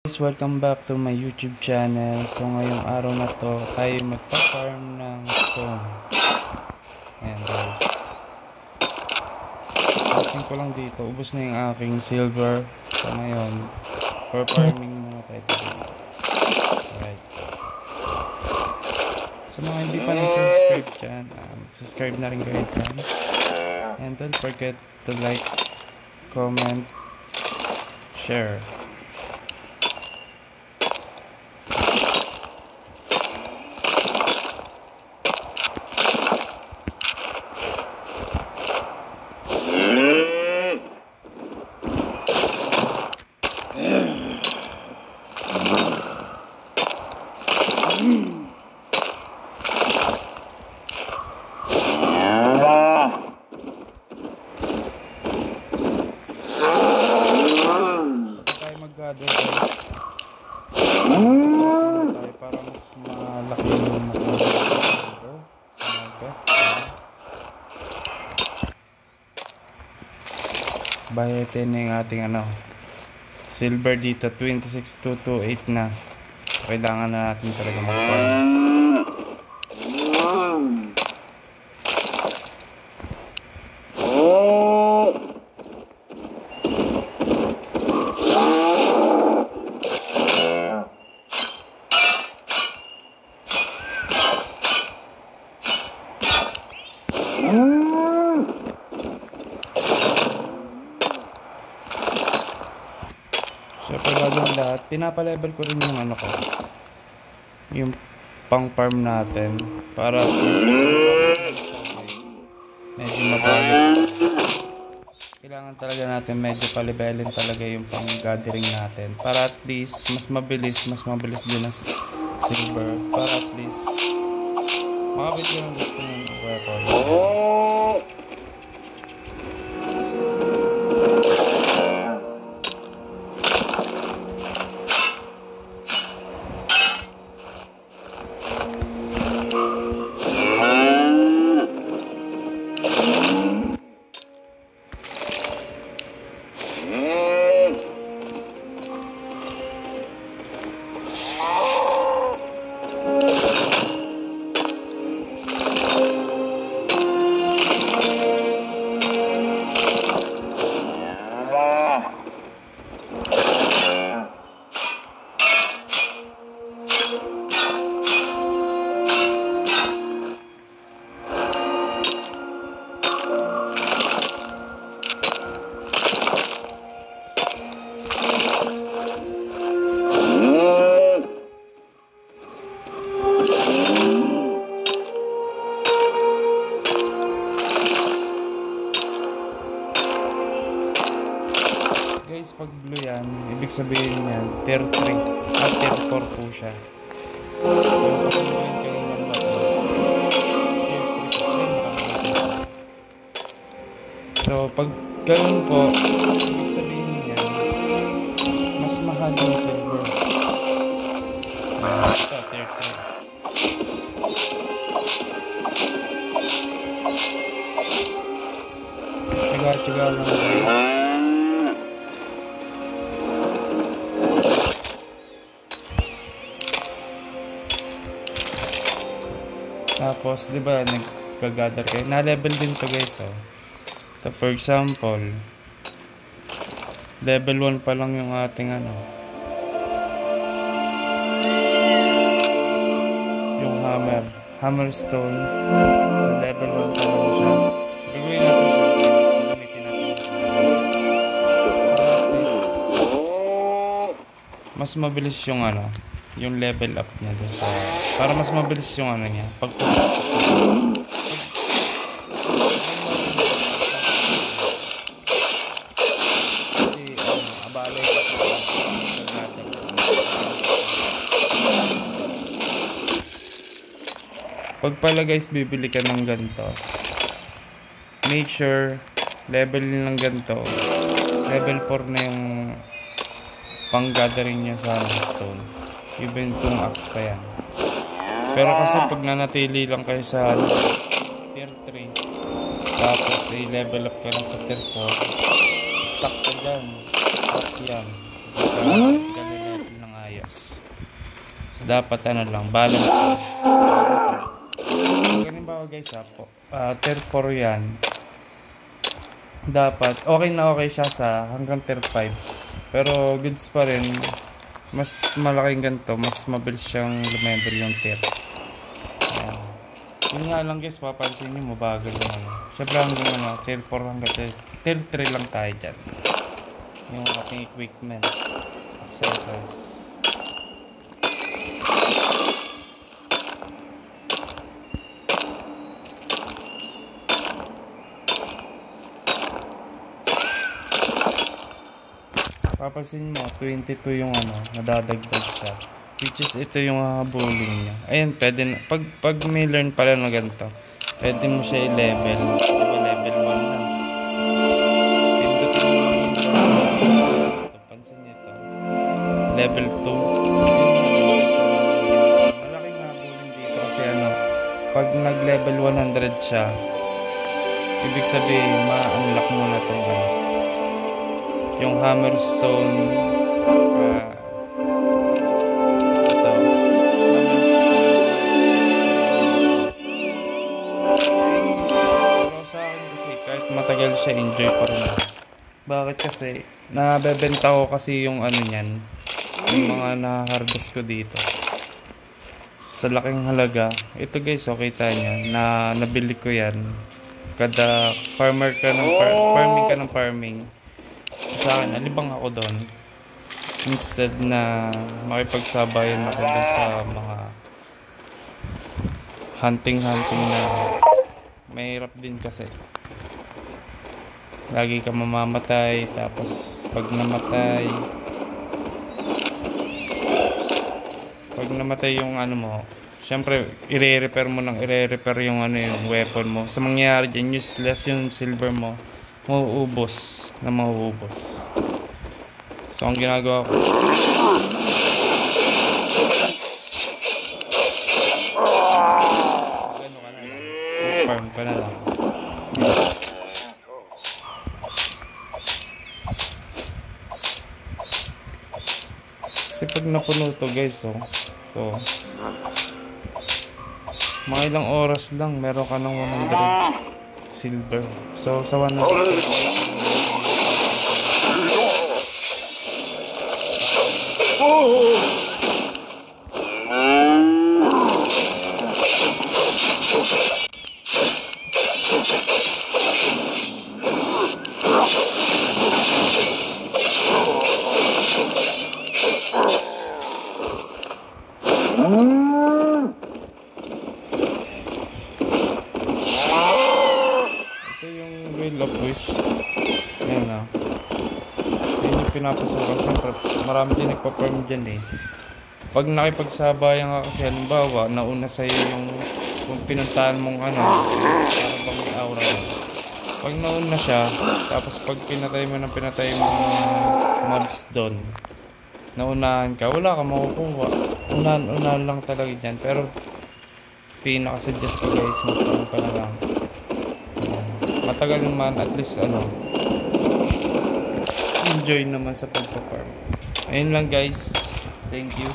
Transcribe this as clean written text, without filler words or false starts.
Guys, welcome back to my YouTube channel. So ngayong araw na to, tayo magpa-farm ng stone. Ayan guys. Passing ko lang dito. Ubus na yung aking silver. So ngayon, for farming muna tayo dito. Alright. Sa mga hindi pa nag-subscribe dyan, subscribe na rin kayo dyan. And don't forget to like, comment, share. Mag-gather guys. Tayo para mas malaki yung silver sa market. Bayatin na yung ating silver dito. 26,228 na. Kailangan na natin talaga mag-farm. Siyempre bago ang lahat, pinapalevel ko rin yung yung pang farm natin para medyo mabagal. Kailangan talaga natin medyo palevelin talaga yung pang gathering natin para at least mas mabilis din ang silver, para at least makabit ko ng gusto ng weapon. Guys, pag blue yan, ibig sabihin yan, tier 3 at tier 4 po siya. Yung kasunduin kanina ba ito? Tier 3 po. So, pag ganun po, ibig sabihin yan, mas mahal yung silver. Ito, tier 3. Tsaga-tsaga lang guys. Tapos, di ba, nagka-gather kayo. Na-level din to guys, oh. So, for example, level 1 pa lang yung ating yung hammerstone. So, level 1 pa lang siya. Gagawin natin siya. Gagamitin natin. At least, mas mabilis yung yung level up niya dun sa, para mas mabilis yung niya pag abala pag pala guys bibili ka ng ganito, make sure level ng ganito level 4 na yung pang gathering niya sa stone. Even itong axe pa yan. Pero kasi pag nanatili lang kayo sa tier 3 tapos i-level up ka na sa tier 4, stuck ka dyan. Stuck yan. Level ng dapat ano lang, balance. Halimbawa guys tier 4 yan, dapat okay na okay siya sa hanggang tier 5, pero goods pa rin. Mas malaking ganito, mas mabilis siyang lumevel yung tier. Ayan. Yun nga lang guys, papansin nyo mabagal yung ano. Syempre hanggang tier 4 hanggang tier 3 lang tayo dyan. Yung ating equipment, accessories. Papansin mo, 22 yung nadadagdag siya. Which is ito yung habulin niya. Ayan, pwede na. Pag may learn pala na ganito, pwede mo siya i-level. Diba level 1 na. Pindutin mo lang yung ito. Pansin nyo ito. Level 2. Malaking habulin dito kasi pag nag-level 100 siya, ibig sabihin, ma-unlock mo na itong yung hammerstone. Ito. Pero sa akin kasi, kahit matagal siya, enjoy pa rin ako. Bakit kasi? Nabebenta ko kasi yung niyan. Yung mga na-harvest ko dito. Sa laking halaga. Ito guys, kita nyo. Nabili ko yan. Kada farmer ka ng farming. Sa akin, alibang ako doon. Instead na makipagsabayan ako doon sa mga hunting na mahirap din kasi. Lagi ka mamamatay, tapos pag namatay yung mo, syempre i-repair mo yung yung weapon mo. Sa mangyayari dyan, useless yung silver mo. Mauubos. So ang ginagawa ko, farm ka na lang. Kasi pag napuno to guys, mga ilang oras lang meron ka ng 100 silver. So sa 100 of wish. Ayan na. Yun yung pinapasukan. Siyempre, marami din nagpa-farm dyan Pag nakipagsabayan ka kasi, halimbawa, nauna sa'yo yung kung pinuntahan mong para bang may aura mo. Pag nauna siya, tapos pag pinatay mo mobs doon, naunahan ka, wala ka makukuha. Unahan lang talaga dyan. Pero, pinakasuggest ko guys, magpapang ka na lang. Matagal naman, at least enjoy naman sa pagpa-farm. Ayun lang guys, thank you.